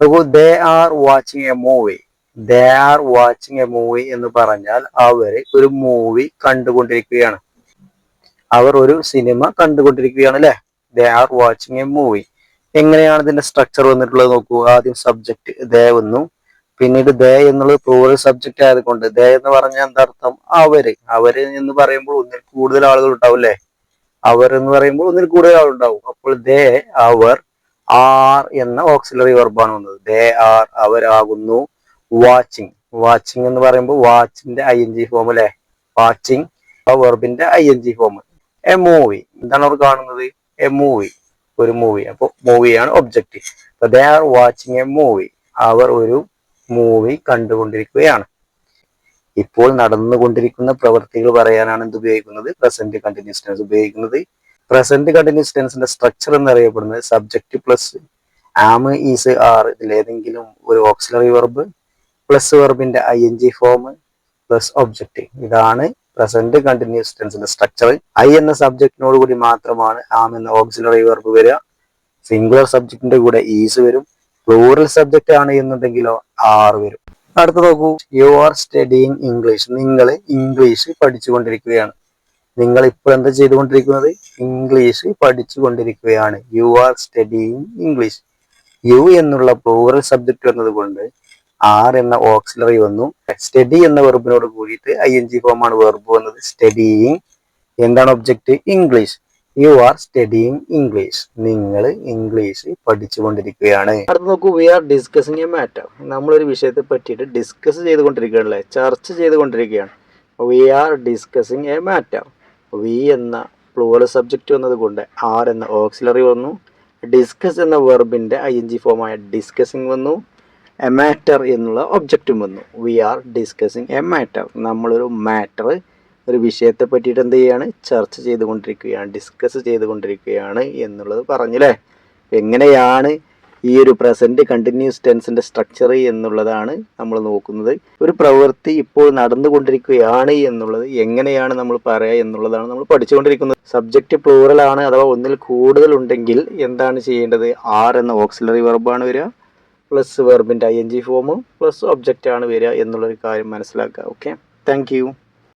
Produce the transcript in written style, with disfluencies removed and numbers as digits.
നോക്കൂ, ദേ are watching a movie. They are watching a movie എന്ന് പറഞ്ഞാൽ അവര് ഒരു മൂവി കണ്ടുകൊണ്ടിരിക്കുകയാണ്. അവർ ഒരു സിനിമ കണ്ടുകൊണ്ടിരിക്കുകയാണ് അല്ലെ. ദേ ആർ വാച്ചിങ് എ മൂവി. എങ്ങനെയാണ് ഇതിന്റെ സ്ട്രക്ചർ വന്നിട്ടുള്ളത് നോക്കൂ. ആദ്യം സബ്ജക്ട് ദേ വന്നു, പിന്നീട് ദേ എന്നുള്ളത് പ്ലൂറൽ സബ്ജക്ട് ആയതുകൊണ്ട് ദേ എന്ന് പറഞ്ഞാൽ എന്താർത്ഥം? അവര്. അവര് എന്ന് പറയുമ്പോൾ ഒന്നിൽ കൂടുതൽ ആളുകൾ ഉണ്ടാവും അല്ലെ. അവർ എന്ന് പറയുമ്പോൾ ഒന്നിൽ കൂടുതൽ ആളുണ്ടാവും. അപ്പോൾ ദേ, അവർ, ആർ എന്ന ഓക്സിലറി വെർബാണ് വന്നത്. ദേ ആർ, അവരാകുന്നു. വാച്ചിങ്. വാച്ചിങ് എന്ന് പറയുമ്പോൾ വാച്ചിന്റെ ING ഫോം അല്ലെ. വാച്ചിങ് വെർബിന്റെ ING ഫോം. എ മൂവി, എന്താണ് അവർ കാണുന്നത്? എ മൂവി, ഒരു മൂവി. അപ്പൊ മൂവിയാണ് ഒബ്ജക്റ്റ്. അപ്പൊ they are watching a movie, അവർ ഒരു മൂവി കണ്ടുകൊണ്ടിരിക്കുകയാണ്. ഇപ്പോൾ നടന്നുകൊണ്ടിരിക്കുന്ന പ്രവൃത്തികൾ പറയാനാണ് എന്ത് ഉപയോഗിക്കുന്നത്? പ്രസന്റ് കണ്ടിന്യൂസ് ടെൻസ് ഉപയോഗിക്കുന്നത്. പ്രസന്റ് കണ്ടിന്യൂസ് ടെൻസിന്റെ സ്ട്രക്ചർ എന്നറിയപ്പെടുന്നത് subject plus am, is, are ഇതിലേതെങ്കിലും ഒരു ഓക്സിലറി വെർബ് പ്ലസ് വെർബിന്റെ ING ഫോം പ്ലസ് ഒബ്ജക്റ്റ്. ഇതാണ് പ്രസന്റ് കണ്ടിന്യൂസ് ടെൻസിന്റെ സ്ട്രക്ചർ. ഐ എന്ന സബ്ജക്റ്റിനോട് കൂടി മാത്രമാണ് ആം എന്ന ഓക്സിലറി വെർബ് വരിക. സിംഗുലർ സബ്ജക്റ്റിന്റെ കൂടെ ഈസ് വരും. പ്ലൂറൽ സബ്ജക്റ്റ് ആണ് എന്നുണ്ടെങ്കിലോ ആർ വരും. അടുത്ത നോക്കൂ, യു ആർ സ്റ്റഡിയിങ് ഇംഗ്ലീഷ്. നിങ്ങൾ ഇംഗ്ലീഷ് പഠിച്ചുകൊണ്ടിരിക്കുകയാണ്. നിങ്ങൾ ഇപ്പോൾ എന്താ ചെയ്തുകൊണ്ടിരിക്കുന്നത്? ഇംഗ്ലീഷ് പഠിച്ചുകൊണ്ടിരിക്കുകയാണ്. You are studying English. You എന്നുള്ള പ്ലൂറൽ സബ്ജക്റ്റ് വന്നത് കൊണ്ട് ആർ എന്ന ഓക്സിലറി വന്നു. സ്റ്റഡി എന്ന വെർബിനോട് കൂടിയിട്ട് ING ഫോം ആണ് വെർബ് വന്നത്. സ്റ്റഡിയിങ്. എന്താണ് object? English. You are studying English. നിങ്ങൾ ഇംഗ്ലീഷ് പഠിച്ചുകൊണ്ടിരിക്കുകയാണ്. അടുത്ത് നോക്കൂ, we are discussing a matter. നമ്മളൊരു വിഷയത്തെ പറ്റിയിട്ട് ഡിസ്കസ് ചെയ്തുകൊണ്ടിരിക്കുകയാണല്ലേ, ചർച്ച ചെയ്തുകൊണ്ടിരിക്കുകയാണ്. We are discussing a matter. We എന്ന പ്ലൂറൽ സബ്ജക്റ്റ് വന്നത് കൊണ്ട് ആർ എന്ന ഓക്സിലറി വന്നു. ഡിസ്കസ് എന്ന വെർബിന്റെ ING ഫോമായ ഡിസ്കസിങ് വന്നു. എ മാറ്റർ എന്നുള്ള ഒബ്ജക്റ്റും വന്നു. We are discussing a matter. നമ്മളൊരു മാറ്റർ, ഒരു വിഷയത്തെ പറ്റിയിട്ട് എന്ത് ചെയ്യാണ്? ചർച്ച ചെയ്തുകൊണ്ടിരിക്കുകയാണ്, ഡിസ്കസ് ചെയ്തുകൊണ്ടിരിക്കുകയാണ് എന്നുള്ളത് പറഞ്ഞില്ലേ. എങ്ങനെയാണ് ഈ ഒരു പ്രസന്റ് കണ്ടിന്യൂസ് ടെൻസിന്റെ സ്ട്രക്ചർ എന്നുള്ളതാണ് നമ്മൾ നോക്കുന്നത്. ഒരു പ്രവൃത്തി ഇപ്പോൾ നടന്നുകൊണ്ടിരിക്കുകയാണ് എന്നുള്ളത് എങ്ങനെയാണ് നമ്മൾ പറയുക എന്നുള്ളതാണ് നമ്മൾ പഠിച്ചുകൊണ്ടിരിക്കുന്നത്. സബ്ജക്റ്റ് പ്ലൂറൽ ആണ് അഥവാ ഒന്നിൽ കൂടുതൽ ഉണ്ടെങ്കിൽ എന്താണ് ചെയ്യേണ്ടത്? ആർ എന്ന ഓക്സിലറി വെർബാണ് വരിക, പ്ലസ് വെർബിന്റെ ING ഫോമും പ്ലസ് ഒബ്ജക്റ്റ് ആണ് വരിക എന്നുള്ളൊരു കാര്യം മനസ്സിലാക്കുക. Okay, thank you.